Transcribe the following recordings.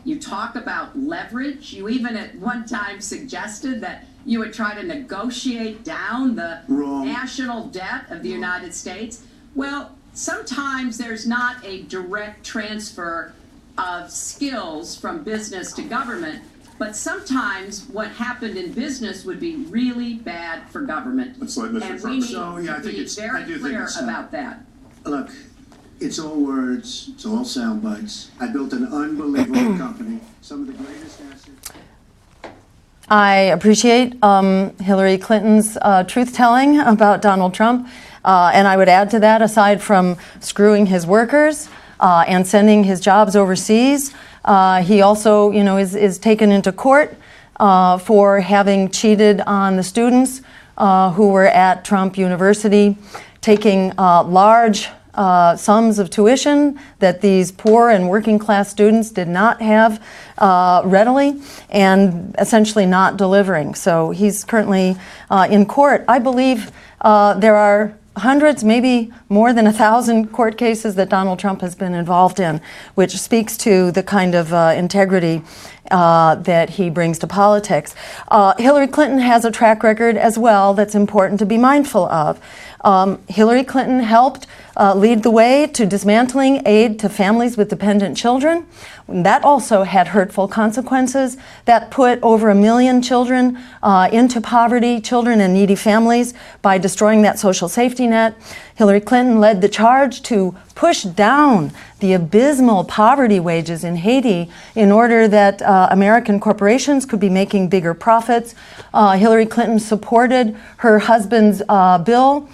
You talk about leverage. You even at one time suggested that you would try to negotiate down the national debt of the United States. Well, sometimes there's not a direct transfer of skills from business to government, but sometimes what happened in business would be really bad for government. Let's let Mr. And we need to be very clear about that. Look, it's all words, it's all sound bites. I built an unbelievable company, some of the greatest assets. I appreciate Hillary Clinton's truth-telling about Donald Trump, and I would add to that, aside from screwing his workers and sending his jobs overseas, he also, is taken into court for having cheated on the students who were at Trump University, taking large sums of tuition that these poor and working class students did not have readily, and essentially not delivering. So he's currently in court. I believe there are hundreds, maybe more than 1,000 court cases that Donald Trump has been involved in, which speaks to the kind of integrity that he brings to politics. Hillary Clinton has a track record as well that's important to be mindful of. Hillary Clinton helped lead the way to dismantling aid to families with dependent children. That also had hurtful consequences. That put over 1 million children into poverty, children in needy families, by destroying that social safety net. Hillary Clinton led the charge to push down the abysmal poverty wages in Haiti in order that American corporations could be making bigger profits. Hillary Clinton supported her husband's bill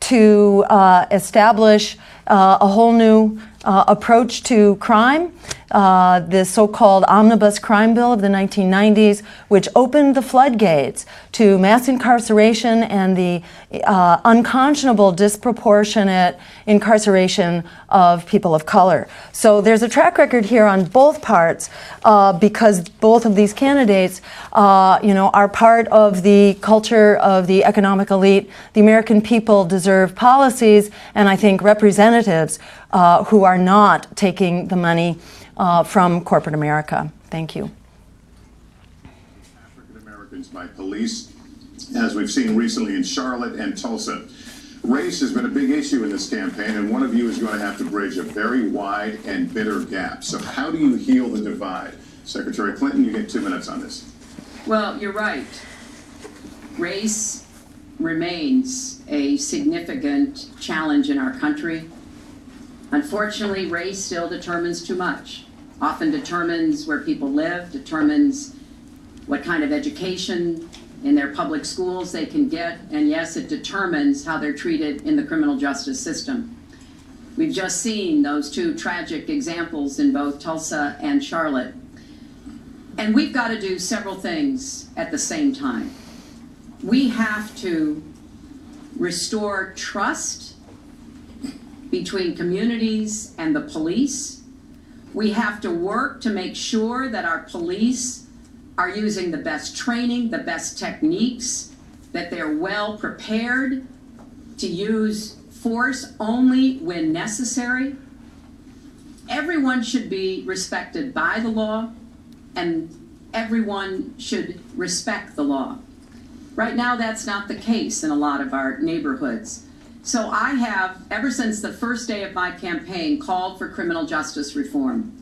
to establish a whole new approach to crime, the so-called Omnibus Crime Bill of the 1990s, which opened the floodgates to mass incarceration and the unconscionable disproportionate incarceration of people of color. So there's a track record here on both parts because both of these candidates are part of the culture of the economic elite. The American people deserve policies and I think representatives who are not taking the money from corporate America. Thank you. African Americans by police, as we've seen recently in Charlotte and Tulsa. Race has been a big issue in this campaign, and one of you is going to have to bridge a very wide and bitter gap. So how do you heal the divide? Secretary Clinton, you get 2 minutes on this. Well, you're right. Race remains a significant challenge in our country. Unfortunately, race still determines too much. Often determines where people live, determines what kind of education in their public schools they can get, and yes, it determines how they're treated in the criminal justice system. We've just seen those two tragic examples in both Tulsa and Charlotte. And we've got to do several things at the same time. We have to restore trust between communities and the police. We have to work to make sure that our police are using the best training, the best techniques, that they're well prepared to use force only when necessary. Everyone should be respected by the law, and everyone should respect the law. Right now, that's not the case in a lot of our neighborhoods. So I have, ever since the first day of my campaign, called for criminal justice reform.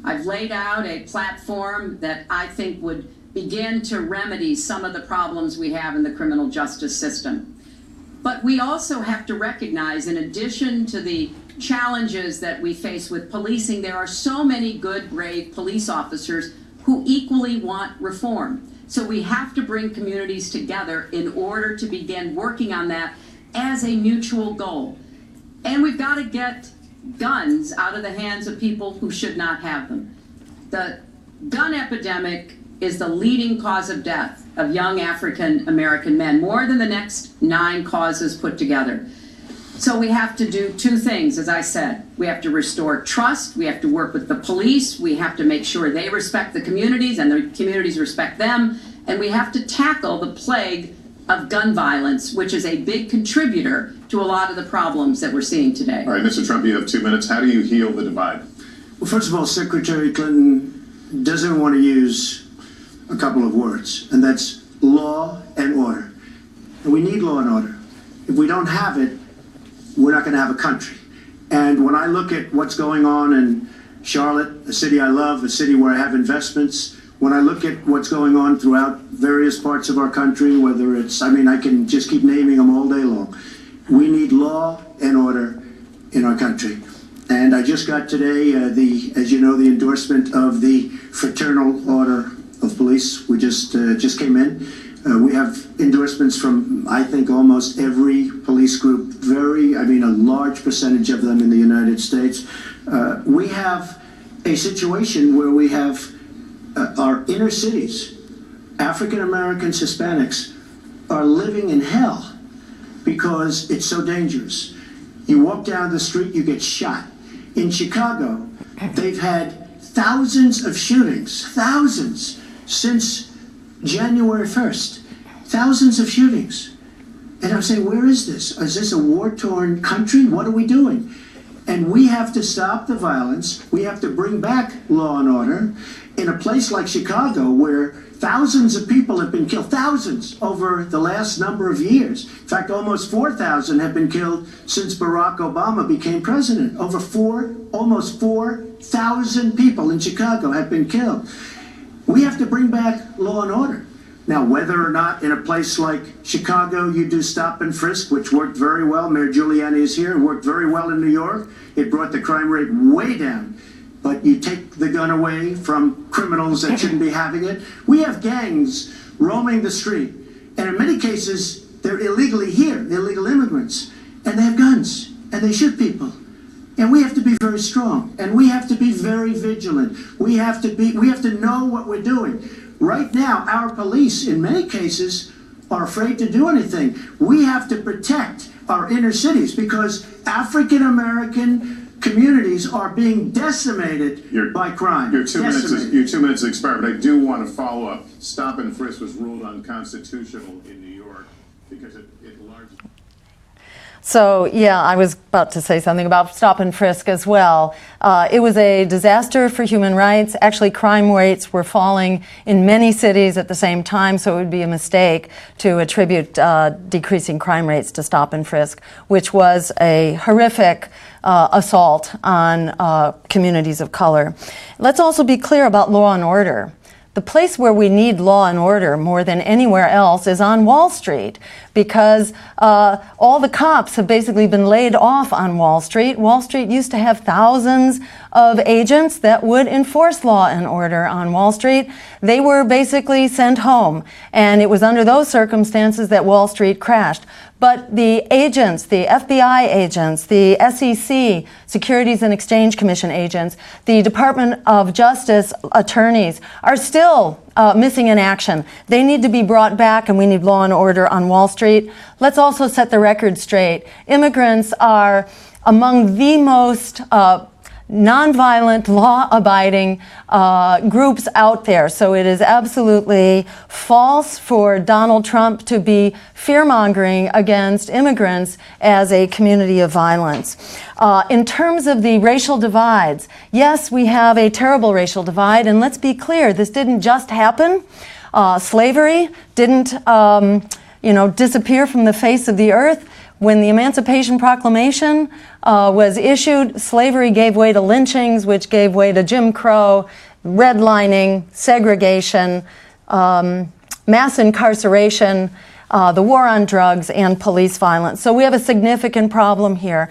I've laid out a platform that I think would begin to remedy some of the problems we have in the criminal justice system. But we also have to recognize, in addition to the challenges that we face with policing, there are so many good, brave police officers who equally want reform. So we have to bring communities together in order to begin working on that as a mutual goal. And we've got to get guns out of the hands of people who should not have them. The gun epidemic is the leading cause of death of young African American men, more than the next 9 causes put together. So we have to do 2 things, as I said. We have to restore trust, we have to work with the police, we have to make sure they respect the communities and the communities respect them, and we have to tackle the plague of gun violence, which is a big contributor to a lot of the problems that we're seeing today. All right, Mr. Trump, you have 2 minutes. How do you heal the divide? Well, first of all, Secretary Clinton, doesn't want to use a couple of words, and that's law and order. And we need law and order. If we don't have it, we're not going to have a country. And when I look at what's going on in Charlotte, a city I love, a city where I have investments, when I look at what's going on throughout various parts of our country, whether it's, I mean, I can just keep naming them all day long. We need law and order in our country. And I just got today, as you know, the endorsement of the Fraternal Order of Police. We just came in. We have endorsements from, I think, almost every police group, a large percentage of them in the United States. We have a situation where we have our inner cities, African Americans, Hispanics, are living in hell because it's so dangerous. You walk down the street, you get shot. In Chicago, they've had thousands of shootings, thousands, since January 1st. Thousands of shootings. And I'm saying, where is this? Is this a war-torn country? What are we doing? And we have to stop the violence. We have to bring back law and order in a place like Chicago where thousands of people have been killed, thousands over the last number of years. In fact, almost 4,000 have been killed since Barack Obama became president. Almost 4,000 people in Chicago have been killed. We have to bring back law and order. Now, whether or not in a place like Chicago you do stop and frisk, which worked very well, Mayor Giuliani is here, it worked very well in New York, it brought the crime rate way down. But you take the gun away from criminals that shouldn't be having it. We have gangs roaming the street, and in many cases, they're illegally here, illegal immigrants, and they have guns, and they shoot people. And we have to be very strong, and we have to be very vigilant. We have to know what we're doing. Right now, our police, in many cases, are afraid to do anything. We have to protect our inner cities because African American communities are being decimated by crime. Your 2 minutes expired, but I do want to follow up. Stop and frisk was ruled unconstitutional in New York because it largely... So, yeah, I was about to say something about stop and frisk as well. It was a disaster for human rights. Actually, crime rates were falling in many cities at the same time, so it would be a mistake to attribute decreasing crime rates to stop and frisk, which was a horrific assault on communities of color. Let's also be clear about law and order. The place where we need law and order more than anywhere else is on Wall Street because all the cops have basically been laid off on Wall Street. Wall Street used to have thousands of agents that would enforce law and order on Wall Street. They were basically sent home, and it was under those circumstances that Wall Street crashed. But the agents, the FBI agents, the SEC, Securities and Exchange Commission agents, the Department of Justice attorneys are still missing in action. They need to be brought back, and we need law and order on Wall Street. Let's also set the record straight. Immigrants are among the most nonviolent, law-abiding groups out there. So it is absolutely false for Donald Trump to be fear-mongering against immigrants as a community of violence. In terms of the racial divides, yes, we have a terrible racial divide, and let's be clear, this didn't just happen. Slavery didn't, disappear from the face of the earth. When the Emancipation Proclamation was issued, slavery gave way to lynchings, which gave way to Jim Crow, redlining, segregation, mass incarceration, the war on drugs, and police violence. So we have a significant problem here.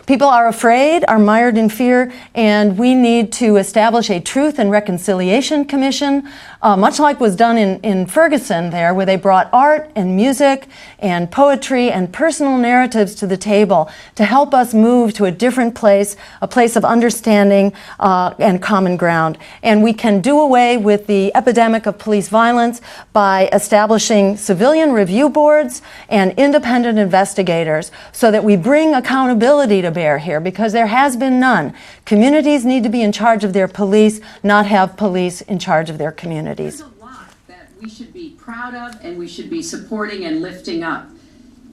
People are afraid, are mired in fear, and we need to establish a Truth and Reconciliation Commission, much like was done in Ferguson there, where they brought art and music and poetry and personal narratives to the table to help us move to a different place, a place of understanding and common ground. And we can do away with the epidemic of police violence by establishing civilian review boards and independent investigators so that we bring accountability to bear here, because there has been none. Communities need to be in charge of their police, not have police in charge of their communities. There's a lot that we should be proud of and we should be supporting and lifting up.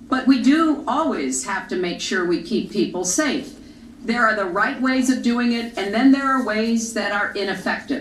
But we do always have to make sure we keep people safe. There are the right ways of doing it, and then there are ways that are ineffective.